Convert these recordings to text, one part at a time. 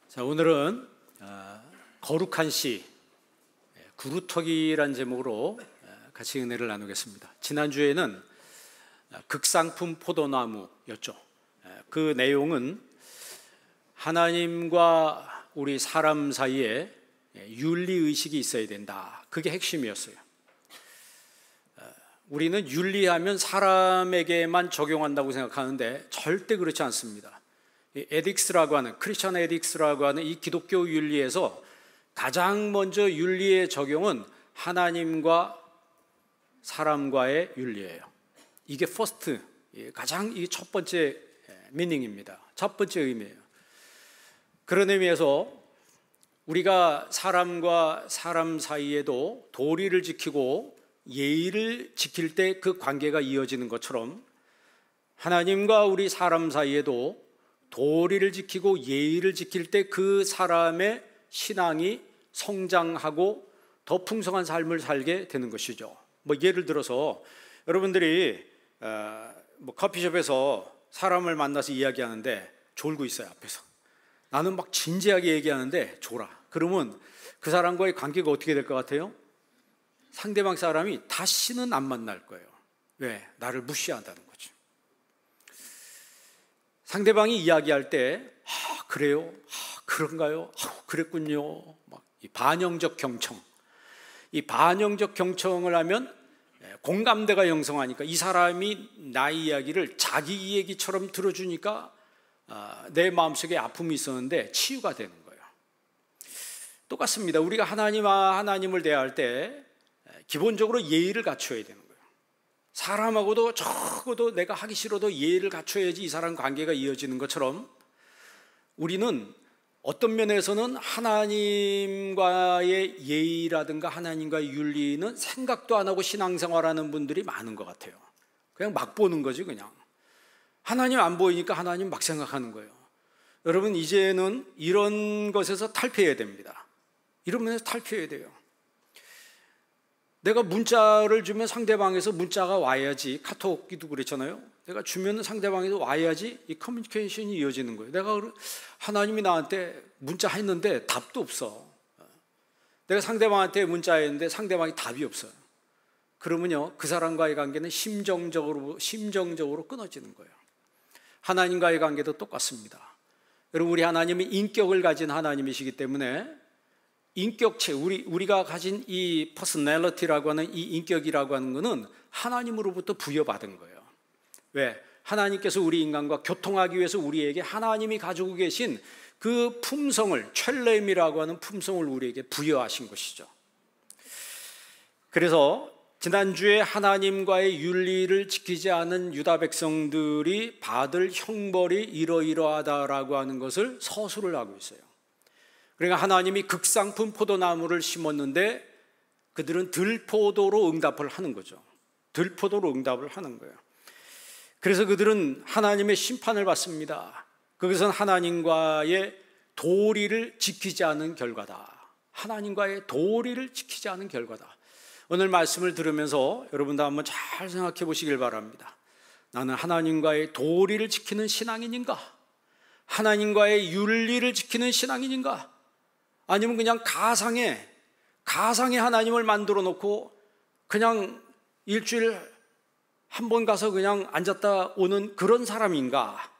자, 오늘은 거룩한 시, 구루터기란 제목으로 같이 은혜를 나누겠습니다. 지난주에는 극상품 포도나무였죠. 그 내용은 하나님과 우리 사람 사이에 윤리의식이 있어야 된다. 그게 핵심이었어요. 우리는 윤리하면 사람에게만 적용한다고 생각하는데 절대 그렇지 않습니다. 에딕스라고 하는, 크리스천 에딕스라고 하는 이 기독교 윤리에서 가장 먼저 윤리의 적용은 하나님과 사람과의 윤리예요. 이게 퍼스트, 가장 이 첫 번째 미닝입니다. 첫 번째 의미예요. 그런 의미에서 우리가 사람과 사람 사이에도 도리를 지키고 예의를 지킬 때 그 관계가 이어지는 것처럼 하나님과 우리 사람 사이에도 도리를 지키고 예의를 지킬 때 그 사람의 신앙이 성장하고 더 풍성한 삶을 살게 되는 것이죠. 예를 들어서 여러분들이 커피숍에서 사람을 만나서 이야기하는데 졸고 있어요. 앞에서 나는 막 진지하게 얘기하는데 졸아. 그러면 그 사람과의 관계가 어떻게 될 것 같아요? 상대방 사람이 다시는 안 만날 거예요. 왜? 나를 무시한다는 거죠. 상대방이 이야기할 때 그래요? 그런가요? 그랬군요. 이 반영적 경청. 이 반영적 경청을 하면 공감대가 형성하니까 이 사람이 나의 이야기를 자기 얘기처럼 들어주니까 내 마음속에 아픔이 있었는데 치유가 되는 거예요. 똑같습니다. 우리가 하나님을 대할 때 기본적으로 예의를 갖춰야 되는 거예요. 사람하고도 적어도 내가 하기 싫어도 예의를 갖춰야지 이 사람 관계가 이어지는 것처럼 우리는 어떤 면에서는 하나님과의 예의라든가 하나님과의 윤리는 생각도 안 하고 신앙생활하는 분들이 많은 것 같아요. 그냥 막 보는 거지 그냥. 하나님 안 보이니까 하나님 막 생각하는 거예요. 여러분 이제는 이런 것에서 탈피해야 됩니다. 이런 면에서 탈피해야 돼요. 내가 문자를 주면 상대방에서 문자가 와야지. 카톡기도 그렇잖아요. 내가 주면 상대방에서 와야지 이 커뮤니케이션이 이어지는 거예요. 내가 하나님이 나한테 문자 했는데 답도 없어. 내가 상대방한테 문자했는데 상대방이 답이 없어요. 그러면요 그 사람과의 관계는 심정적으로 끊어지는 거예요. 하나님과의 관계도 똑같습니다. 여러분 우리 하나님은 인격을 가진 하나님이시기 때문에 인격체, 우리가 가진 이 퍼스널리티라고 하는 이 인격이라고 하는 것은 하나님으로부터 부여받은 거예요. 왜? 하나님께서 우리 인간과 교통하기 위해서 우리에게 하나님이 가지고 계신 그 품성을, 첼렘이라고 하는 품성을 우리에게 부여하신 것이죠. 그래서 지난주에 하나님과의 윤리를 지키지 않은 유다 백성들이 받을 형벌이 이러이러하다라고 하는 것을 서술을 하고 있어요. 그러니까 하나님이 극상품 포도나무를 심었는데 그들은 들포도로 응답을 하는 거죠. 들포도로 응답을 하는 거예요. 그래서 그들은 하나님의 심판을 받습니다. 그것은 하나님과의 도리를 지키지 않은 결과다. 하나님과의 도리를 지키지 않은 결과다. 오늘 말씀을 들으면서 여러분도 한번 잘 생각해 보시길 바랍니다. 나는 하나님과의 도리를 지키는 신앙인인가? 하나님과의 윤리를 지키는 신앙인인가? 아니면 그냥 가상의 하나님을 만들어 놓고 그냥 일주일 한 번 가서 그냥 앉았다 오는 그런 사람인가?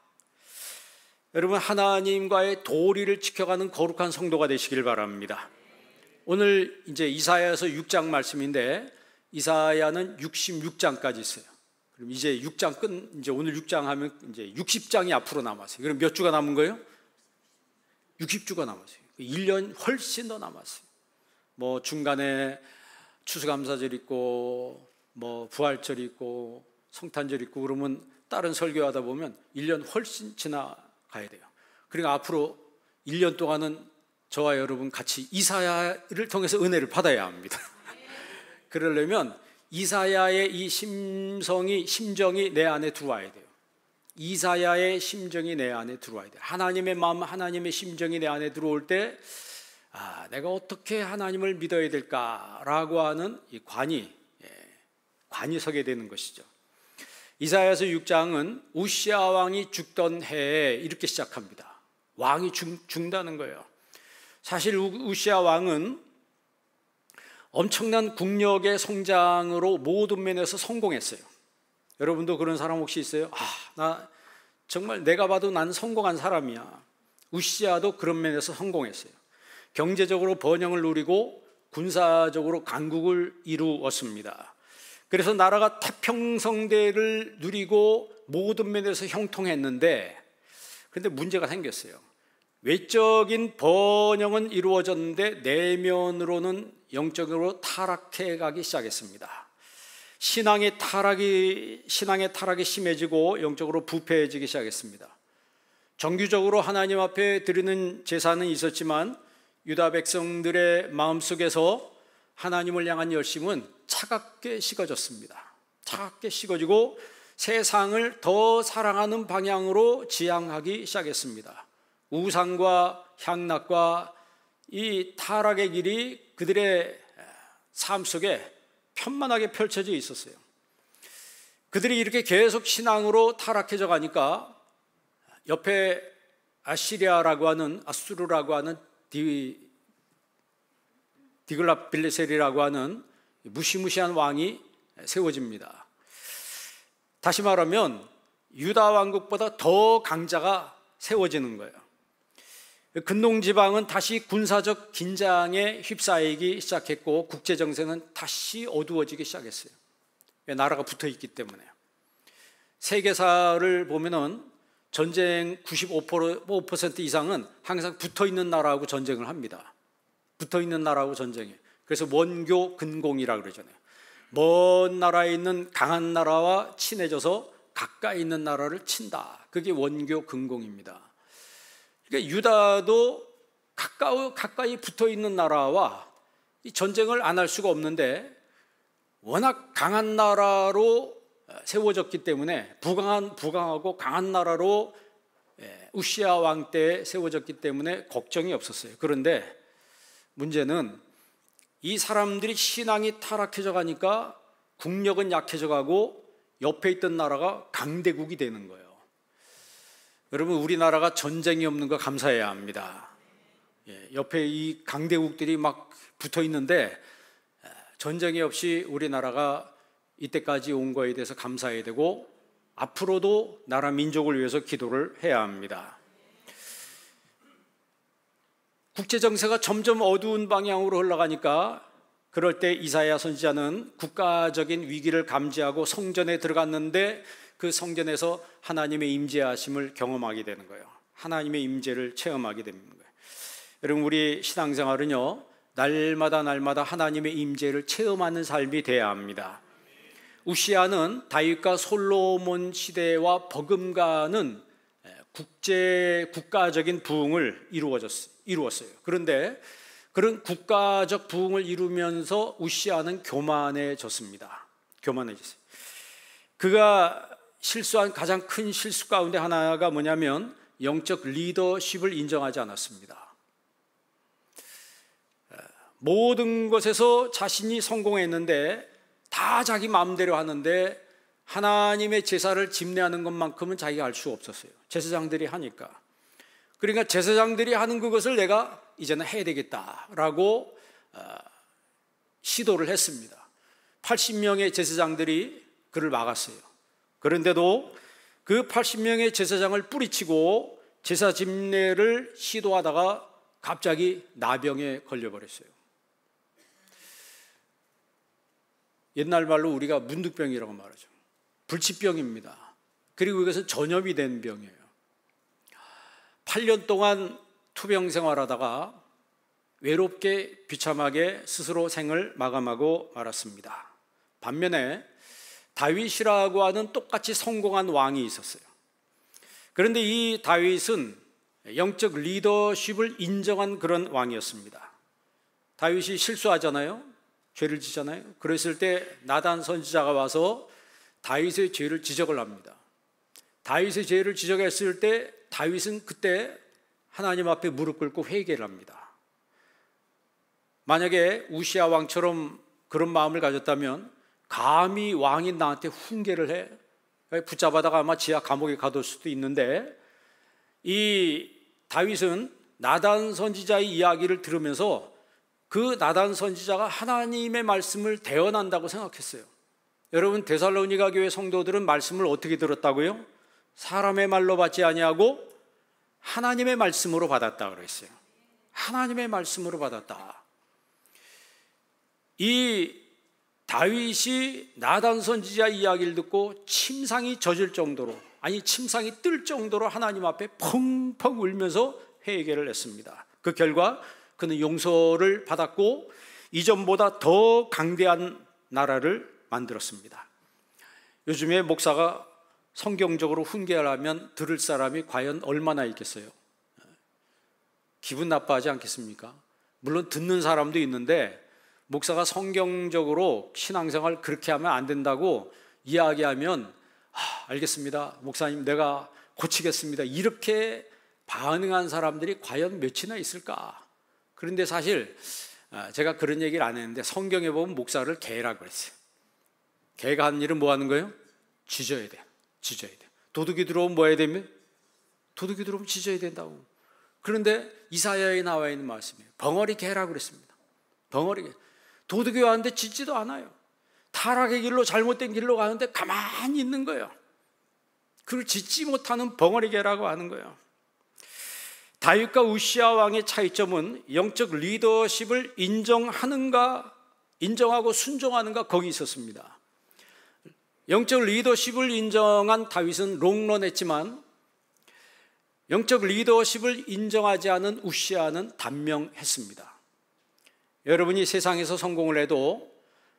여러분 하나님과의 도리를 지켜가는 거룩한 성도가 되시길 바랍니다. 오늘 이제 이사야에서 6장 말씀인데 이사야는 66장까지 있어요. 그럼 이제 6장 이제 오늘 6장 하면 이제 60장이 앞으로 남았어요. 그럼 몇 주가 남은 거예요? 60주가 남았어요. 1년 훨씬 더 남았어요. 중간에 추수감사절 있고 부활절 있고 성탄절 있고 그러면 다른 설교하다 보면 1년 훨씬 지나가야 돼요. 그러니까 앞으로 1년 동안은 저와 여러분 같이 이사야를 통해서 은혜를 받아야 합니다. 그러려면 이사야의 이 심정이 내 안에 들어와야 돼요. 이사야의 심정이 내 안에 들어와야 돼요. 하나님의 마음, 하나님의 심정이 내 안에 들어올 때 내가 어떻게 하나님을 믿어야 될까라고 하는 이 관이 서게 되는 것이죠. 이사야서 6장은 우시아 왕이 죽던 해에 이렇게 시작합니다. 왕이 죽는다는 거예요. 사실 우시야 왕은 엄청난 국력의 성장으로 모든 면에서 성공했어요. 여러분도 그런 사람 혹시 있어요? 나 정말 내가 봐도 난 성공한 사람이야. 우시야도 그런 면에서 성공했어요. 경제적으로 번영을 누리고 군사적으로 강국을 이루었습니다. 그래서 나라가 태평성대를 누리고 모든 면에서 형통했는데, 그런데 문제가 생겼어요. 외적인 번영은 이루어졌는데 내면으로는 영적으로 타락해 가기 시작했습니다. 신앙의 타락이 심해지고 영적으로 부패해지기 시작했습니다. 정규적으로 하나님 앞에 드리는 제사는 있었지만 유다 백성들의 마음속에서 하나님을 향한 열심은 차갑게 식어졌습니다. 차갑게 식어지고 세상을 더 사랑하는 방향으로 지향하기 시작했습니다. 우상과 향락과 이 타락의 길이 그들의 삶 속에 편만하게 펼쳐져 있었어요. 그들이 이렇게 계속 신앙으로 타락해져 가니까 옆에 아수르라고 하는 디글랏빌레셀이라고 하는 무시무시한 왕이 세워집니다. 다시 말하면 유다 왕국보다 더 강자가 세워지는 거예요. 근동지방은 다시 군사적 긴장에 휩싸이기 시작했고 국제 정세는 다시 어두워지기 시작했어요. 왜? 나라가 붙어 있기 때문에요. 세계사를 보면은 전쟁 95% 이상은 항상 붙어 있는 나라하고 전쟁을 합니다. 붙어 있는 나라하고 전쟁해. 그래서 원교 근공이라고 그러잖아요. 먼 나라에 있는 강한 나라와 친해져서 가까이 있는 나라를 친다. 그게 원교 근공입니다. 그러니까 유다도 가까이 붙어 있는 나라와 이 전쟁을 안 할 수가 없는데 워낙 강한 나라로 세워졌기 때문에 부강하고 강한 나라로 우시야 왕 때 세워졌기 때문에 걱정이 없었어요. 그런데 문제는 이 사람들이 신앙이 타락해져 가니까 국력은 약해져 가고 옆에 있던 나라가 강대국이 되는 거예요. 여러분, 우리나라가 전쟁이 없는 거 감사해야 합니다. 옆에 이 강대국들이 막 붙어 있는데 전쟁이 없이 우리나라가 이때까지 온 거에 대해서 감사해야 되고 앞으로도 나라 민족을 위해서 기도를 해야 합니다. 국제 정세가 점점 어두운 방향으로 흘러가니까 그럴 때 이사야 선지자는 국가적인 위기를 감지하고 성전에 들어갔는데 그 성전에서 하나님의 임재하심을 경험하게 되는 거예요. 하나님의 임재를 체험하게 되는 거예요. 여러분, 우리 신앙생활은요, 날마다 하나님의 임재를 체험하는 삶이 돼야 합니다. 우시야는 다윗과 솔로몬 시대와 버금가는 국가적인 부흥을 이루었어요. 그런데 그런 국가적 부흥을 이루면서 우시야는 교만해졌습니다. 그가 실수한 가장 큰 실수 가운데 하나가 뭐냐면 영적 리더십을 인정하지 않았습니다. 모든 것에서 자신이 성공했는데 다 자기 마음대로 하는데 하나님의 제사를 집례하는 것만큼은 자기가 할 수 없었어요. 제사장들이 하니까. 그러니까 제사장들이 하는 그것을 내가 이제는 해야 되겠다라고 시도를 했습니다. 80명의 제사장들이 그를 막았어요. 그런데도 그 80명의 제사장을 뿌리치고 제사 집례를 시도하다가 갑자기 나병에 걸려버렸어요. 옛날 말로 우리가 문득병이라고 말하죠. 불치병입니다. 그리고 이것은 전염이 된 병이에요. 8년 동안 투병 생활하다가 외롭게 비참하게 스스로 생을 마감하고 말았습니다. 반면에 다윗이라고 하는 똑같이 성공한 왕이 있었어요. 그런데 이 다윗은 영적 리더십을 인정한 그런 왕이었습니다. 다윗이 실수하잖아요. 죄를 지잖아요. 그랬을 때 나단 선지자가 와서 다윗의 죄를 지적을 합니다. 다윗의 죄를 지적했을 때 다윗은 그때 하나님 앞에 무릎 꿇고 회개를 합니다. 만약에 우시야 왕처럼 그런 마음을 가졌다면 감히 왕인 나한테 훈계를 해? 붙잡아다가 아마 지하 감옥에 가둘 수도 있는데 이 다윗은 나단 선지자의 이야기를 들으면서 그 나단 선지자가 하나님의 말씀을 대언한다고 생각했어요. 여러분, 데살로니가 교회 성도들은 말씀을 어떻게 들었다고요? 사람의 말로 받지 아니하고 하나님의 말씀으로 받았다 그랬어요. 하나님의 말씀으로 받았다. 이 다윗이 나단 선지자 이야기를 듣고 침상이 젖을 정도로, 아니 침상이 뜰 정도로 하나님 앞에 펑펑 울면서 회개를 했습니다. 그 결과 그는 용서를 받았고 이전보다 더 강대한 나라를 만들었습니다. 요즘에 목사가 성경적으로 훈계하려면 들을 사람이 과연 얼마나 있겠어요? 기분 나빠하지 않겠습니까? 물론 듣는 사람도 있는데 목사가 성경적으로 신앙생활 그렇게 하면 안 된다고 이야기하면 알겠습니다, 목사님 내가 고치겠습니다, 이렇게 반응한 사람들이 과연 몇이나 있을까? 그런데 사실 제가 그런 얘기를 안 했는데 성경에 보면 목사를 개라고 그랬어요. 개가 하는 일은 뭐 하는 거예요? 짖어야 돼요. 짖어야 돼요. 도둑이 들어오면 뭐 해야 됩니까? 도둑이 들어오면 짖어야 된다고. 그런데 이사야에 나와 있는 말씀이에요. 벙어리 개라고 그랬습니다. 벙어리 개. 도둑이 왔는데 짖지도 않아요. 타락의 길로, 잘못된 길로 가는데 가만히 있는 거예요. 그걸 짖지 못하는 벙어리 개라고 하는 거예요. 다윗과 우시아 왕의 차이점은 영적 리더십을 인정하고 순종하는가, 거기 있었습니다. 영적 리더십을 인정한 다윗은 롱런했지만 영적 리더십을 인정하지 않은 우시아는 단명했습니다. 여러분이 세상에서 성공을 해도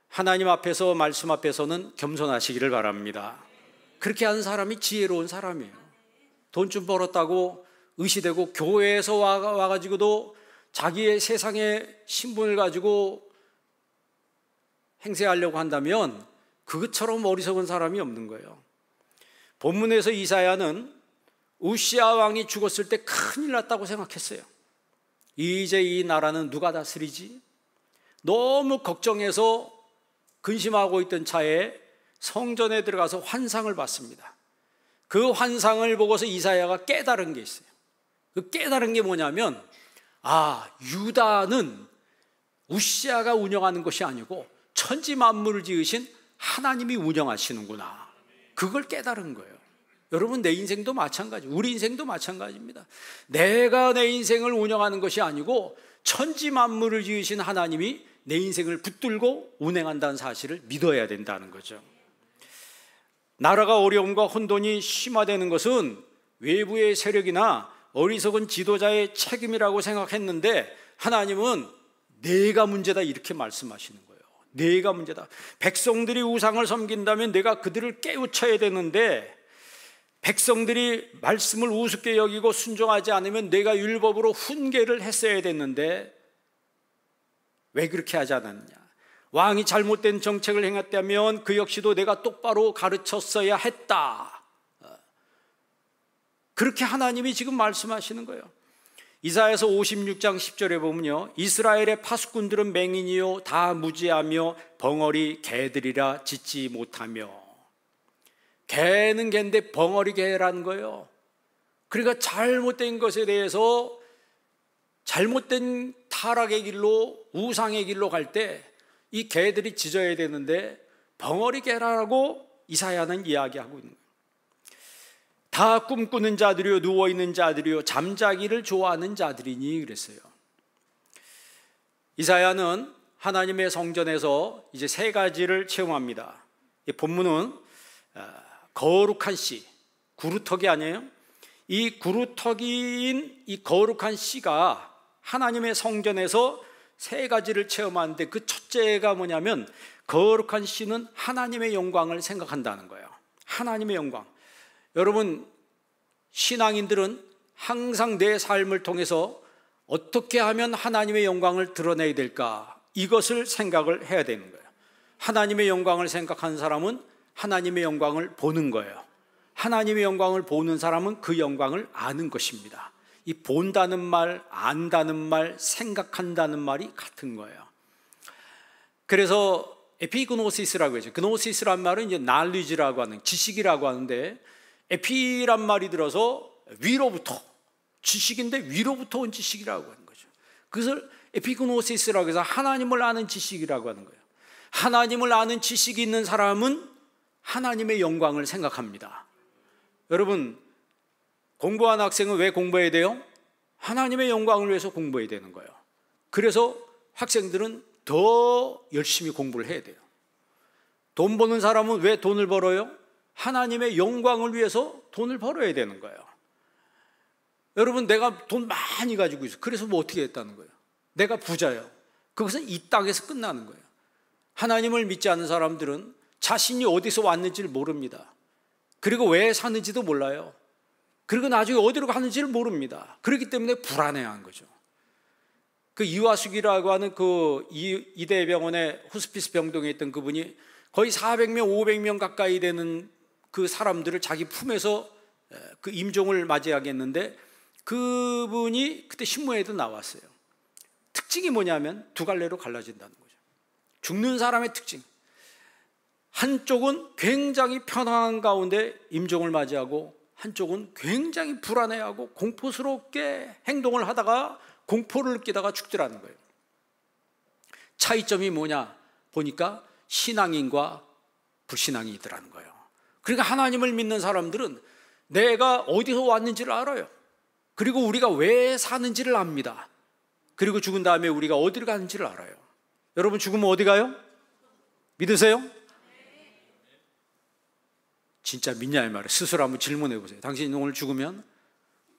하나님 앞에서, 말씀 앞에서는 겸손하시기를 바랍니다. 그렇게 하는 사람이 지혜로운 사람이에요. 돈 좀 벌었다고 의시되고 교회에서 와가지고도 자기의 세상의 신분을 가지고 행세하려고 한다면 그것처럼 어리석은 사람이 없는 거예요. 본문에서 이사야는 우시아 왕이 죽었을 때 큰일 났다고 생각했어요. 이제 이 나라는 누가 다스리지? 너무 걱정해서 근심하고 있던 차에 성전에 들어가서 환상을 봤습니다. 그 환상을 보고서 이사야가 깨달은 게 있어요. 그 깨달은 게 뭐냐면, 유다는 우시아가 운영하는 것이 아니고 천지 만물을 지으신 하나님이 운영하시는구나. 그걸 깨달은 거예요. 여러분, 내 인생도 마찬가지, 우리 인생도 마찬가지입니다. 내가 내 인생을 운영하는 것이 아니고 천지 만물을 지으신 하나님이 내 인생을 붙들고 운행한다는 사실을 믿어야 된다는 거죠. 나라가 어려움과 혼돈이 심화되는 것은 외부의 세력이나 어리석은 지도자의 책임이라고 생각했는데 하나님은 내가 문제다, 이렇게 말씀하시는 거예요. 내가 문제다. 백성들이 우상을 섬긴다면 내가 그들을 깨우쳐야 되는데 백성들이 말씀을 우습게 여기고 순종하지 않으면 내가 율법으로 훈계를 했어야 됐는데 왜 그렇게 하지 않았느냐? 왕이 잘못된 정책을 행했다면 그 역시도 내가 똑바로 가르쳤어야 했다. 그렇게 하나님이 지금 말씀하시는 거예요. 이사야서 56장 10절에 보면요, 이스라엘의 파수꾼들은 맹인이요 다 무지하며 벙어리 개들이라 짖지 못하며. 개는 개인데 벙어리 개라는 거예요. 그러니까 잘못된 것에 대해서, 잘못된 타락의 길로, 우상의 길로 갈 때 이 개들이 짖어야 되는데 벙어리 개라고 이사야는 이야기하고 있는 거예요. 다 꿈꾸는 자들이요 누워있는 자들이요 잠자기를 좋아하는 자들이니 그랬어요. 이사야는 하나님의 성전에서 이제 세 가지를 체험합니다. 이 본문은 거룩한 씨, 구루터기 아니에요? 이 구루터기인 이 거룩한 씨가 하나님의 성전에서 세 가지를 체험하는데 그 첫째가 뭐냐면, 거룩한 씨는 하나님의 영광을 생각한다는 거예요. 하나님의 영광. 여러분, 신앙인들은 항상 내 삶을 통해서 어떻게 하면 하나님의 영광을 드러내야 될까, 이것을 생각을 해야 되는 거예요. 하나님의 영광을 생각하는 사람은 하나님의 영광을 보는 거예요. 하나님의 영광을 보는 사람은 그 영광을 아는 것입니다. 이 본다는 말, 안다는 말, 생각한다는 말이 같은 거예요. 그래서 에피그노시스라고 하죠. 그노시스란 말은 이제 knowledge라고 하는, 지식이라고 하는데, 에피란 말이 들어서 위로부터, 지식인데 위로부터 온 지식이라고 하는 거죠. 그것을 에피그노시스라고 해서 하나님을 아는 지식이라고 하는 거예요. 하나님을 아는 지식이 있는 사람은 하나님의 영광을 생각합니다. 여러분, 공부하는 학생은 왜 공부해야 돼요? 하나님의 영광을 위해서 공부해야 되는 거예요. 그래서 학생들은 더 열심히 공부를 해야 돼요. 돈 버는 사람은 왜 돈을 벌어요? 하나님의 영광을 위해서 돈을 벌어야 되는 거예요. 여러분, 내가 돈 많이 가지고 있어. 그래서 뭐 어떻게 했다는 거예요? 내가 부자예요. 그것은 이 땅에서 끝나는 거예요. 하나님을 믿지 않는 사람들은 자신이 어디서 왔는지를 모릅니다. 그리고 왜 사는지도 몰라요. 그리고 나중에 어디로 가는지를 모릅니다. 그렇기 때문에 불안해하는 거죠. 그 이화숙이라고 하는 그 이대병원의 호스피스 병동에 있던 그분이 거의 400명, 500명 가까이 되는 그 사람들을 자기 품에서 그 임종을 맞이하겠는데, 그분이 그때 신문에도 나왔어요. 특징이 뭐냐면 두 갈래로 갈라진다는 거죠. 죽는 사람의 특징. 한쪽은 굉장히 편안한 가운데 임종을 맞이하고, 한쪽은 굉장히 불안해하고 공포스럽게 행동을 하다가 공포를 느끼다가 죽더라는 거예요. 차이점이 뭐냐 보니까 신앙인과 불신앙이 있더라는 거예요. 그러니까 하나님을 믿는 사람들은 내가 어디서 왔는지를 알아요. 그리고 우리가 왜 사는지를 압니다. 그리고 죽은 다음에 우리가 어디로 가는지를 알아요. 여러분, 죽으면 어디 가요? 믿으세요? 진짜 믿냐 이 말이에요. 스스로 한번 질문해 보세요. 당신이 오늘 죽으면,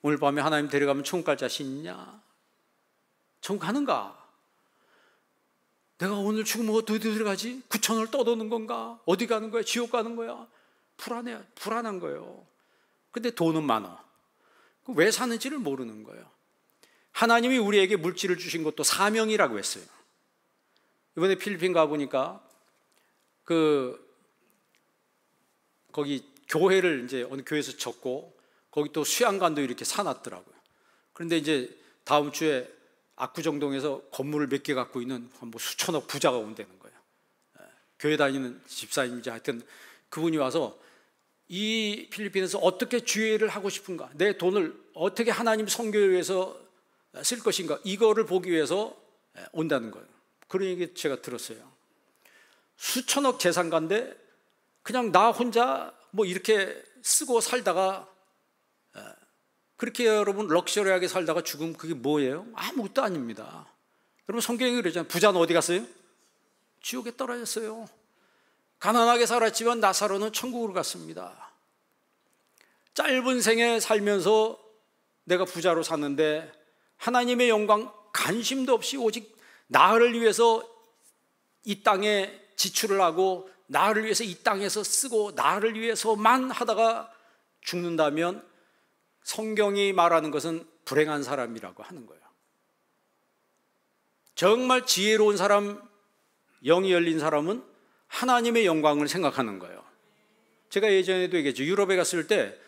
오늘 밤에 하나님 데려가면 천국 갈 자신 있냐? 천국 가는가? 내가 오늘 죽으면 어디 가지? 구천을 떠도는 건가? 어디 가는 거야? 지옥 가는 거야? 불안한 거예요. 근데 돈은 많아. 왜 사는지를 모르는 거예요. 하나님이 우리에게 물질을 주신 것도 사명이라고 했어요. 이번에 필리핀 가보니까 거기 교회를 이제 어느 교회에서 졌고, 거기 또 수양관도 이렇게 사놨더라고요. 그런데 이제 다음 주에 압구정동에서 건물을 몇 개 갖고 있는 뭐 수천억 부자가 온다는 거예요. 교회 다니는 집사님이지 하여튼 그분이 와서 이 필리핀에서 어떻게 주회를 하고 싶은가, 내 돈을 어떻게 하나님 선교를 위해서 쓸 것인가, 이거를 보기 위해서 온다는 거예요. 그런 얘기 제가 들었어요. 수천억 재산가인데 그냥 나 혼자 뭐 이렇게 쓰고 살다가, 그렇게 여러분 럭셔리하게 살다가 죽으면 그게 뭐예요? 아무것도 아닙니다. 여러분, 성경이 그러잖아요. 부자는 어디 갔어요? 지옥에 떨어졌어요. 가난하게 살았지만 나사로는 천국으로 갔습니다. 짧은 생에 살면서 내가 부자로 샀는데 하나님의 영광 관심도 없이 오직 나를 위해서 이 땅에 지출을 하고, 나를 위해서 이 땅에서 쓰고, 나를 위해서만 하다가 죽는다면 성경이 말하는 것은 불행한 사람이라고 하는 거예요. 정말 지혜로운 사람, 영이 열린 사람은 하나님의 영광을 생각하는 거예요. 제가 예전에도 얘기했죠. 유럽에 갔을 때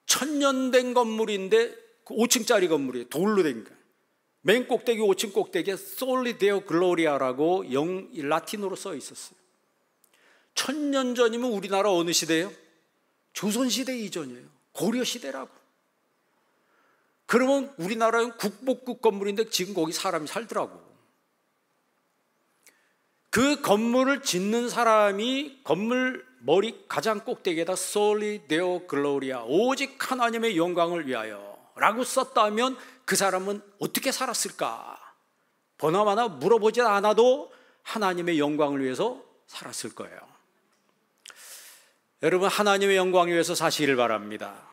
1000년 된 건물인데 5층짜리 건물이에요. 돌로 된 거예요. 맨 꼭대기 5층 꼭대기에 Soli Deo Gloria라고 라틴어로 써 있었어요. 1000년 전이면 우리나라 어느 시대예요? 조선시대 이전이에요. 고려시대라고. 그러면 우리나라는 국보급 건물인데 지금 거기 사람이 살더라고. 그 건물을 짓는 사람이 건물 머리 가장 꼭대기에다 Soli Deo Gloria, 오직 하나님의 영광을 위하여 라고 썼다면 그 사람은 어떻게 살았을까? 보나마나 물어보지 않아도 하나님의 영광을 위해서 살았을 거예요. 여러분, 하나님의 영광을 위해서 사시기를 바랍니다.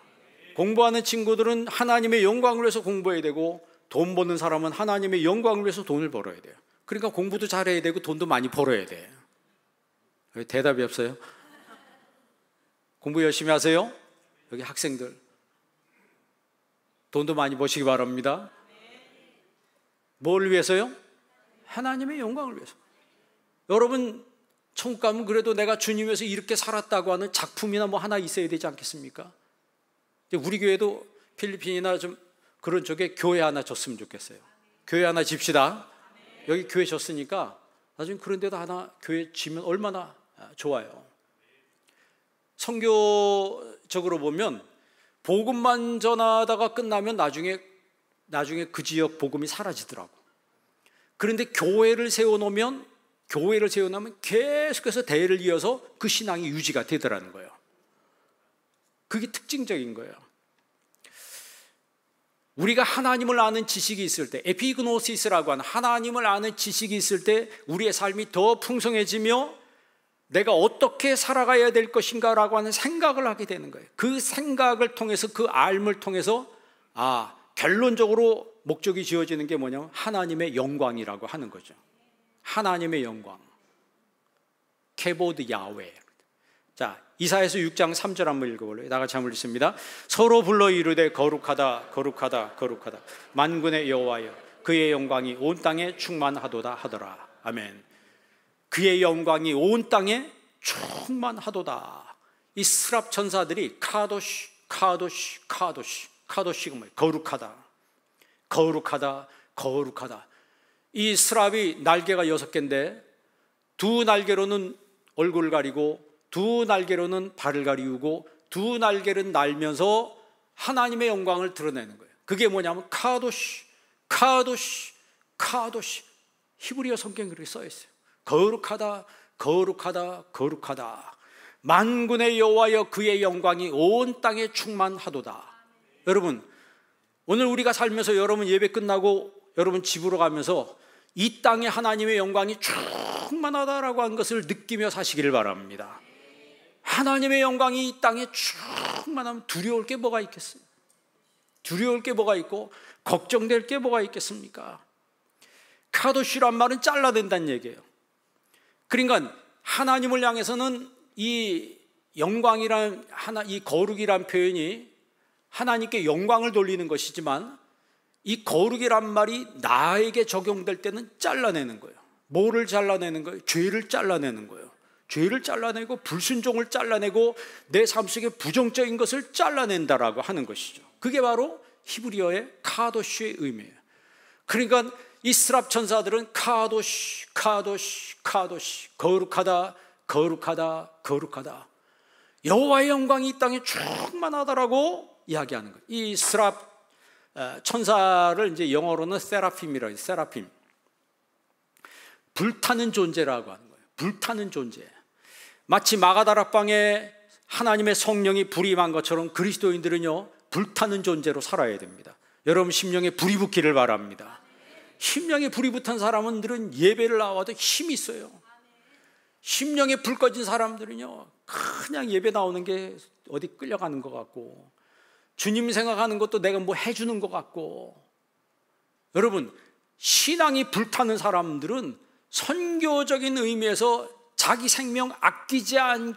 공부하는 친구들은 하나님의 영광을 위해서 공부해야 되고, 돈 버는 사람은 하나님의 영광을 위해서 돈을 벌어야 돼요. 그러니까 공부도 잘해야 되고 돈도 많이 벌어야 돼요. 왜 대답이 없어요? 공부 열심히 하세요. 여기 학생들 돈도 많이 버시기 바랍니다. 뭘 위해서요? 하나님의 영광을 위해서. 여러분, 천국 가면 그래도 내가 주님 위해서 이렇게 살았다고 하는 작품이나 뭐 하나 있어야 되지 않겠습니까? 우리 교회도 필리핀이나 좀 그런 쪽에 교회 하나 줬으면 좋겠어요. 교회 하나 집시다. 여기 교회 줬으니까 나중에 그런 데도 하나 교회 지면 얼마나 좋아요. 선교적으로 보면 복음만 전하다가 끝나면 나중에 나중에 그 지역 복음이 사라지더라고. 그런데 교회를 세워놓으면 계속해서 대를 이어서 그 신앙이 유지가 되더라는 거예요. 그게 특징적인 거예요. 우리가 하나님을 아는 지식이 있을 때, 에피그노시스라고 하는 하나님을 아는 지식이 있을 때 우리의 삶이 더 풍성해지며 내가 어떻게 살아가야 될 것인가 라고 하는 생각을 하게 되는 거예요. 그 생각을 통해서, 그 알을 통해서 결론적으로 목적이 지어지는 게 뭐냐면 하나님의 영광이라고 하는 거죠. 하나님의 영광, 케보드 야훼. 자, 이사야서 6장 3절 한번 읽어볼래요? 다 같이 한번 읽습니다. 서로 불러 이르되 거룩하다 거룩하다 거룩하다 만군의 여호와여 그의 영광이 온 땅에 충만하도다 하더라. 아멘. 그의 영광이 온 땅에 충만하도다. 이 스랍 천사들이 카도시 카도시가 뭐예요? 거룩하다 거룩하다 거룩하다. 이 스랍이 날개가 6개인데 두 날개로는 얼굴을 가리고 두 날개로는 발을 가리우고 두 날개를 날면서 하나님의 영광을 드러내는 거예요. 그게 뭐냐면 카도시 히브리어 성경에 그렇게 써 있어요. 거룩하다 거룩하다 거룩하다 만군의 여호와여 그의 영광이 온 땅에 충만하도다. 여러분, 오늘 우리가 살면서 여러분 예배 끝나고 여러분 집으로 가면서 이 땅에 하나님의 영광이 충만하다라고 하는 것을 느끼며 사시기를 바랍니다. 하나님의 영광이 이 땅에 충만하면 두려울 게 뭐가 있겠어요? 두려울 게 뭐가 있고 걱정될 게 뭐가 있겠습니까? 카도시란 말은 잘라낸다는 얘기예요. 그러니까 하나님을 향해서는 이 영광이란 이 거룩이란 표현이 하나님께 영광을 돌리는 것이지만 이 거룩이란 말이 나에게 적용될 때는 잘라내는 거예요. 뭐를 잘라내는 거예요? 죄를 잘라내는 거예요. 죄를 잘라내고 불순종을 잘라내고 내 삶 속에 부정적인 것을 잘라낸다라고 하는 것이죠. 그게 바로 히브리어의 카도시의 의미예요. 그러니까 이 스랍 천사들은 카도시 거룩하다 거룩하다 거룩하다 여호와의 영광이 이 땅에 충만하다라고 이야기하는 거예요. 이 스랍 천사를 이제 영어로는 세라핌이라고 해요. 세라핌, 불타는 존재라고 하는 거예요. 불타는 존재. 마치 마가다락방에 하나님의 성령이 불이 임한 것처럼 그리스도인들은요 불타는 존재로 살아야 됩니다. 여러분 심령에 불이 붙기를 바랍니다. 심령에 불이 붙은 사람들은 예배를 나와도 힘이 있어요. 심령에 불 꺼진 사람들은요 그냥 예배 나오는 게 어디 끌려가는 것 같고 주님 생각하는 것도 내가 뭐 해주는 것 같고. 여러분, 신앙이 불타는 사람들은 선교적인 의미에서 자기 생명 아끼지 않고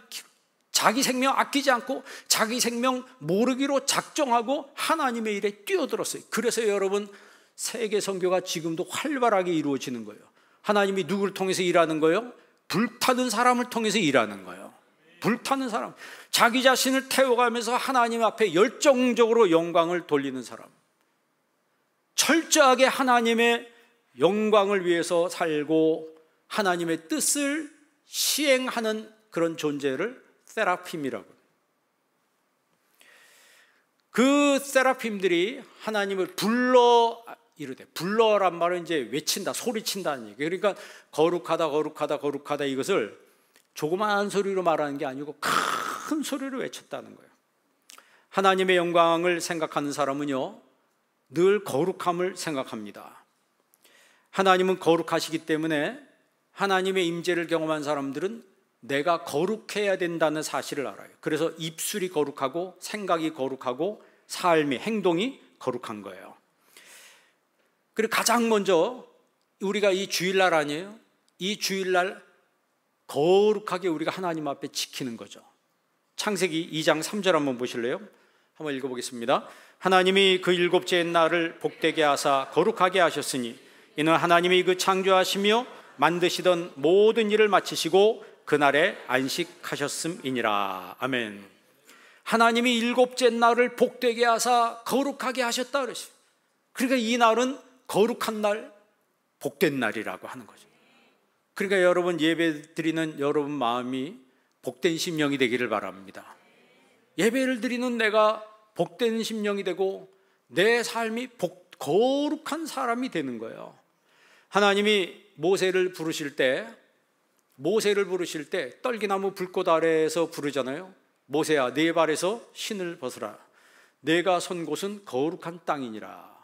자기 생명 모르기로 작정하고 하나님의 일에 뛰어들었어요. 그래서 여러분 세계 선교가 지금도 활발하게 이루어지는 거예요. 하나님이 누구를 통해서 일하는 거예요? 불타는 사람을 통해서 일하는 거예요. 불타는 사람, 자기 자신을 태워가면서 하나님 앞에 열정적으로 영광을 돌리는 사람, 철저하게 하나님의 영광을 위해서 살고 하나님의 뜻을 시행하는 그런 존재를 세라핌이라고. 그 세라핌들이 하나님을 이르되, 불러란 말은 이제 외친다, 소리친다는 얘기예요. 그러니까 거룩하다 거룩하다 거룩하다 이것을 조그마한 소리로 말하는 게 아니고 큰 소리로 외쳤다는 거예요. 하나님의 영광을 생각하는 사람은요 늘 거룩함을 생각합니다. 하나님은 거룩하시기 때문에 하나님의 임재를 경험한 사람들은 내가 거룩해야 된다는 사실을 알아요. 그래서 입술이 거룩하고 생각이 거룩하고 삶이, 행동이 거룩한 거예요. 그리고 가장 먼저 우리가 이 주일날 아니에요? 이 주일날 거룩하게 우리가 하나님 앞에 지키는 거죠. 창세기 2장 3절 한번 보실래요? 한번 읽어보겠습니다. 하나님이 그 일곱째 날을 복되게 하사 거룩하게 하셨으니 이는 하나님이 그 창조하시며 만드시던 모든 일을 마치시고 그날에 안식하셨음이니라. 아멘. 하나님이 일곱째 날을 복되게 하사 거룩하게 하셨다 그러시죠. 그러니까 이 날은 거룩한 날, 복된 날이라고 하는 거죠. 그러니까 여러분 예배 드리는 여러분 마음이 복된 심령이 되기를 바랍니다. 예배를 드리는 내가 복된 심령이 되고 내 삶이 거룩한 사람이 되는 거예요. 하나님이 모세를 부르실 때 떨기나무 불꽃 아래에서 부르잖아요. 모세야, 네 발에서 신을 벗으라. 내가 선 곳은 거룩한 땅이니라.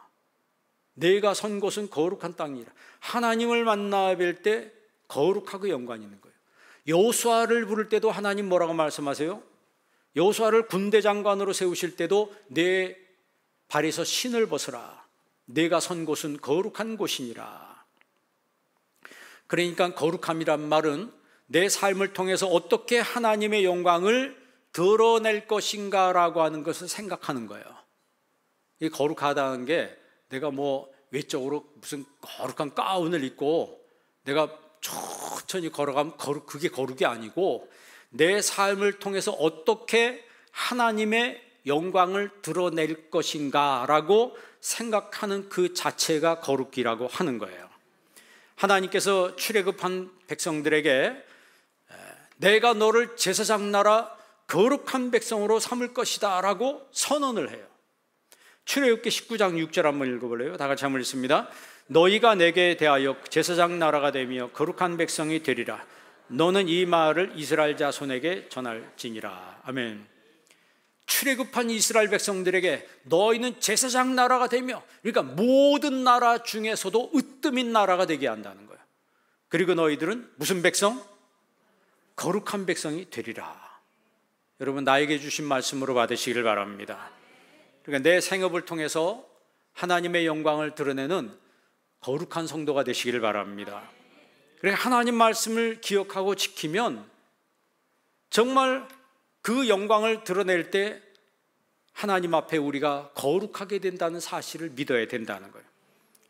내가 선 곳은 거룩한 땅이니라. 하나님을 만나 뵐 때 거룩하고 연관이 있는 거예요. 여호수아를 부를 때도 하나님 뭐라고 말씀하세요? 여호수아를 군대 장관으로 세우실 때도 내 발에서 신을 벗으라. 내가 선 곳은 거룩한 곳이니라. 그러니까 거룩함이란 말은 내 삶을 통해서 어떻게 하나님의 영광을 드러낼 것인가라고 하는 것을 생각하는 거예요. 이 거룩하다는 게 내가 뭐 외적으로 무슨 거룩한 가운을 입고 내가 천천히 걸어가면 그게 거룩이 아니고, 내 삶을 통해서 어떻게 하나님의 영광을 드러낼 것인가라고 생각하는 그 자체가 거룩이라고 하는 거예요. 하나님께서 출애굽한 백성들에게 내가 너를 제사장 나라 거룩한 백성으로 삼을 것이다 라고 선언을 해요. 출애굽기 19장 6절 한번 읽어볼래요? 다 같이 한번 읽습니다. 너희가 내게 대하여 제사장 나라가 되며 거룩한 백성이 되리라. 너는 이 말을 이스라엘 자손에게 전할지니라. 아멘. 출애굽한 이스라엘 백성들에게 너희는 제사장 나라가 되며, 그러니까 모든 나라 중에서도 으뜸인 나라가 되게 한다는 거예요. 그리고 너희들은 무슨 백성? 거룩한 백성이 되리라. 여러분, 나에게 주신 말씀으로 받으시기를 바랍니다. 그러니까 내 생업을 통해서 하나님의 영광을 드러내는 거룩한 성도가 되시기를 바랍니다. 그러니까 하나님 말씀을 기억하고 지키면 정말 그 영광을 드러낼 때 하나님 앞에 우리가 거룩하게 된다는 사실을 믿어야 된다는 거예요.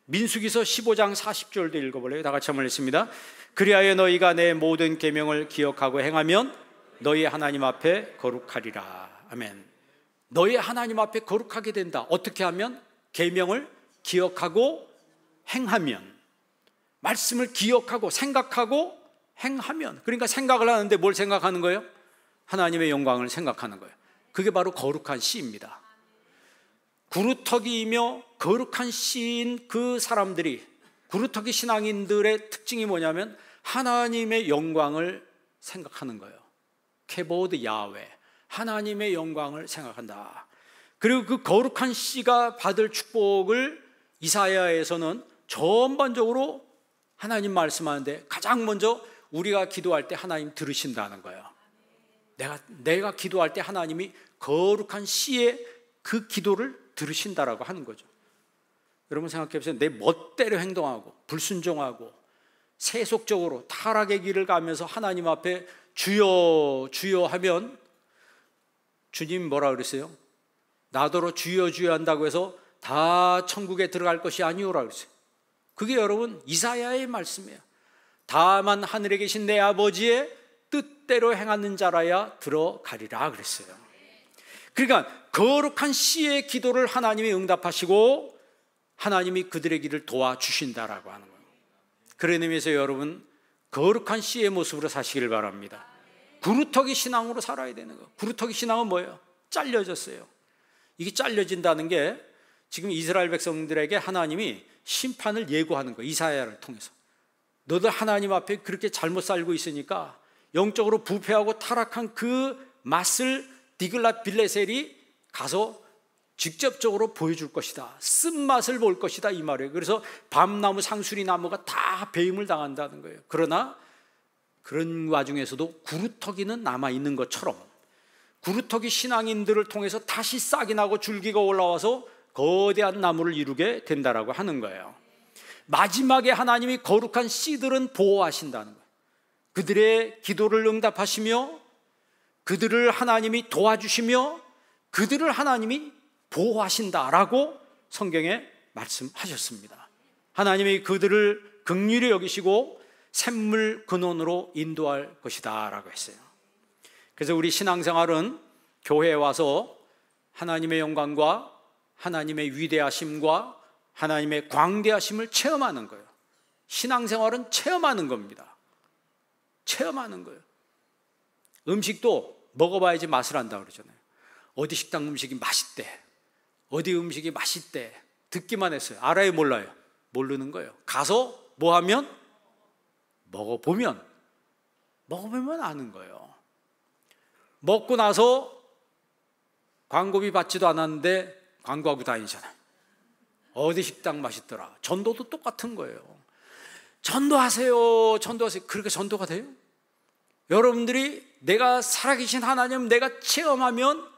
민수기서 15장 40절도 읽어볼래요? 다 같이 한번 읽습니다. 그리하여 너희가 내 모든 계명을 기억하고 행하면 너희 하나님 앞에 거룩하리라. 아멘. 너희 하나님 앞에 거룩하게 된다. 어떻게 하면? 계명을 기억하고 행하면. 말씀을 기억하고 생각하고 행하면. 그러니까 생각을 하는데 뭘 생각하는 거예요? 하나님의 영광을 생각하는 거예요. 그게 바로 거룩한 씨입니다. 구루터기이며 거룩한 씨인 그 사람들이, 구루터기 신앙인들의 특징이 뭐냐면 하나님의 영광을 생각하는 거예요. 케보드 야훼, 하나님의 영광을 생각한다. 그리고 그 거룩한 씨가 받을 축복을 이사야에서는 전반적으로 하나님 말씀하는데 가장 먼저 우리가 기도할 때 하나님 들으신다는 거예요. 내가 기도할 때 하나님이 거룩한 씨의 그 기도를 들으신다라고 하는 거죠. 여러분 생각해 보세요. 내 멋대로 행동하고 불순종하고 세속적으로 타락의 길을 가면서 하나님 앞에 주여 주여 하면 주님 뭐라 그랬어요? 나더러 주여 주여 한다고 해서 다 천국에 들어갈 것이 아니오라 그랬어요. 그게 여러분 이사야의 말씀이에요. 다만 하늘에 계신 내 아버지의 뜻대로 행하는 자라야 들어가리라 그랬어요. 그러니까 거룩한 씨의 기도를 하나님이 응답하시고 하나님이 그들의 길을 도와주신다라고 하는 거예요. 그런 의미에서 여러분 거룩한 씨의 모습으로 사시기를 바랍니다. 구루터기 신앙으로 살아야 되는 거예요. 구루터기 신앙은 뭐예요? 잘려졌어요. 이게 잘려진다는 게 지금 이스라엘 백성들에게 하나님이 심판을 예고하는 거예요. 이사야를 통해서. 너들 하나님 앞에 그렇게 잘못 살고 있으니까 영적으로 부패하고 타락한 그 맛을 디글랏 빌레셀이 가서 직접적으로 보여줄 것이다. 쓴맛을 볼 것이다 이 말이에요. 그래서 밤나무 상수리 나무가 다 배임을 당한다는 거예요. 그러나 그런 와중에서도 구루터기는 남아있는 것처럼 구루터기 신앙인들을 통해서 다시 싹이 나고 줄기가 올라와서 거대한 나무를 이루게 된다라고 하는 거예요. 마지막에 하나님이 거룩한 씨들은 보호하신다는 거예요. 그들의 기도를 응답하시며 그들을 하나님이 도와주시며 그들을 하나님이 보호하신다라고 성경에 말씀하셨습니다. 하나님이 그들을 긍휼히 여기시고 샘물 근원으로 인도할 것이다 라고 했어요. 그래서 우리 신앙생활은 교회에 와서 하나님의 영광과 하나님의 위대하심과 하나님의 광대하심을 체험하는 거예요. 신앙생활은 체험하는 겁니다. 체험하는 거예요. 음식도 먹어봐야지 맛을 안다 그러잖아요. 어디 식당 음식이 맛있대, 어디 음식이 맛있대 듣기만 했어요. 알아요, 몰라요? 모르는 거예요. 가서 뭐 하면? 먹어보면 아는 거예요. 먹고 나서 광고비 받지도 않았는데 광고하고 다니잖아요. 어디 식당 맛있더라. 전도도 똑같은 거예요. 전도하세요. 그렇게 전도가 돼요? 여러분들이 내가 살아계신 하나님 내가 체험하면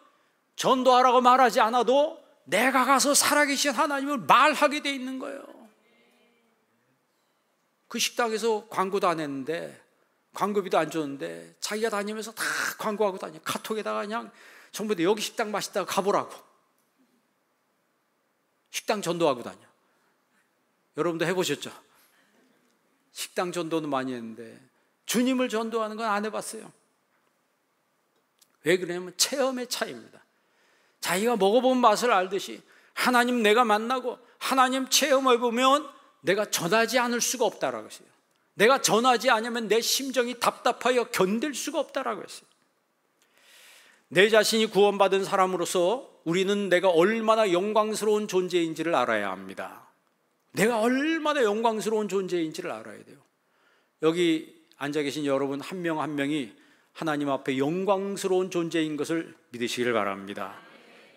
전도하라고 말하지 않아도 내가 가서 살아계신 하나님을 말하게 돼 있는 거예요. 그 식당에서 광고도 안 했는데, 광고비도 안 줬는데 자기가 다니면서 다 광고하고 다녀. 카톡에다가 그냥 전부 다 여기 식당 맛있다고 가보라고. 식당 전도하고 다녀. 여러분도 해보셨죠? 식당 전도는 많이 했는데 주님을 전도하는 건 안 해봤어요. 왜 그러냐면 체험의 차이입니다. 자기가 먹어본 맛을 알듯이 하나님 내가 만나고 하나님 체험해보면 내가 전하지 않을 수가 없다라고 했어요. 내가 전하지 않으면 내 심정이 답답하여 견딜 수가 없다라고 했어요. 내 자신이 구원받은 사람으로서 우리는 내가 얼마나 영광스러운 존재인지를 알아야 합니다. 내가 얼마나 영광스러운 존재인지를 알아야 돼요. 여기 앉아 계신 여러분 한 명 한 명이 하나님 앞에 영광스러운 존재인 것을 믿으시길 바랍니다.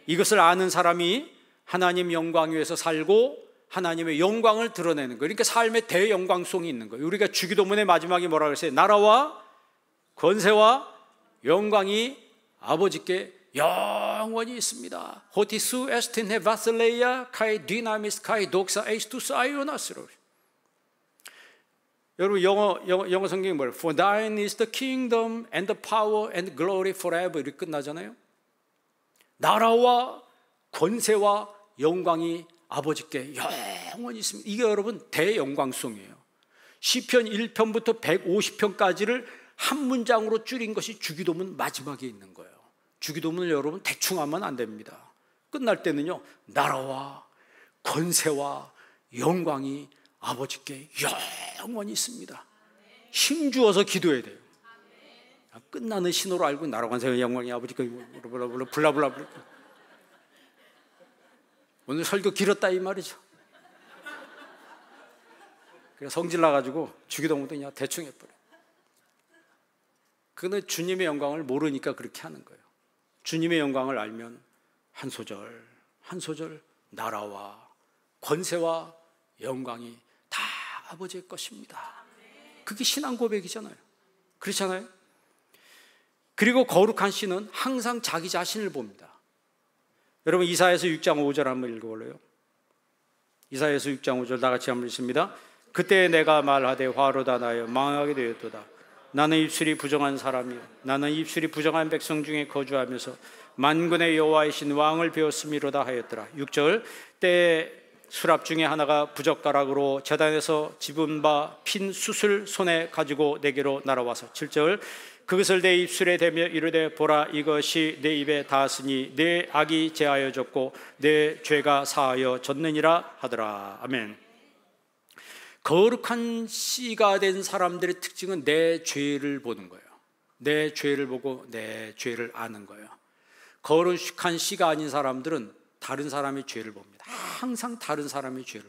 이것을 아는 사람이 하나님 영광 위에서 살고 하나님의 영광을 드러내는 거예요. 그러니까 삶의 대영광성이 있는 거예요. 우리가 주기도문의 마지막에 뭐라고 했어요? 나라와 권세와 영광이 아버지께 영원히 있습니다. 호티수 에스틴 헤바슬레이아 카이 디나미스 카이 독사 에이스투스 아이오나스로. 여러분 영어 성경이 뭐예요? For thine is the kingdom and the power and glory forever 이렇게 끝나잖아요. 나라와 권세와 영광이 아버지께 영원히 있습니다. 이게 여러분 대영광송이에요. 시편 1편부터 150편까지를 한 문장으로 줄인 것이 주기도문 마지막에 있는 거예요. 주기도문을 여러분 대충 하면 안 됩니다. 끝날 때는요, 나라와 권세와 영광이 아버지께 영원히 있습니다. 힘주어서 기도해야 돼요. 끝나는 신호로 알고 나라와 권세와 영광이 아버지께 블라블라. 오늘 설교 길었다 이 말이죠. 그래서 성질 나가지고 주기도문도 그냥 대충 해버려요. 그는 주님의 영광을 모르니까 그렇게 하는 거예요. 주님의 영광을 알면 한 소절 한 소절 나라와 권세와 영광이 다 아버지의 것입니다. 그게 신앙 고백이잖아요. 그렇잖아요. 그리고 거룩한 신은 항상 자기 자신을 봅니다. 여러분 이사야서 6장 5절 한번 읽어볼래요? 이사야서 6장 5절 다 같이 한번 읽습니다. 그때 내가 말하되 화로다 나여 망하게 되었도다. 나는 입술이 부정한 사람이요 나는 입술이 부정한 백성 중에 거주하면서 만군의 여호와이신 왕을 배웠음이로다 하였더라. 6절 때에 수랍 중에 하나가 부젓가락으로 제단에서 집은 바 핀 숯을 손에 가지고 내게로 날아와서 7절 그것을 내 입술에 대며 이르되 보라 이것이 내 입에 닿았으니 내 악이 제하여졌고 내 죄가 사하여 졌느니라 하더라. 아멘. 거룩한 씨가 된 사람들의 특징은 내 죄를 보는 거예요. 내 죄를 보고 내 죄를 아는 거예요. 거룩한 씨가 아닌 사람들은 다른 사람의 죄를 봅니다. 항상 다른 사람의 죄를.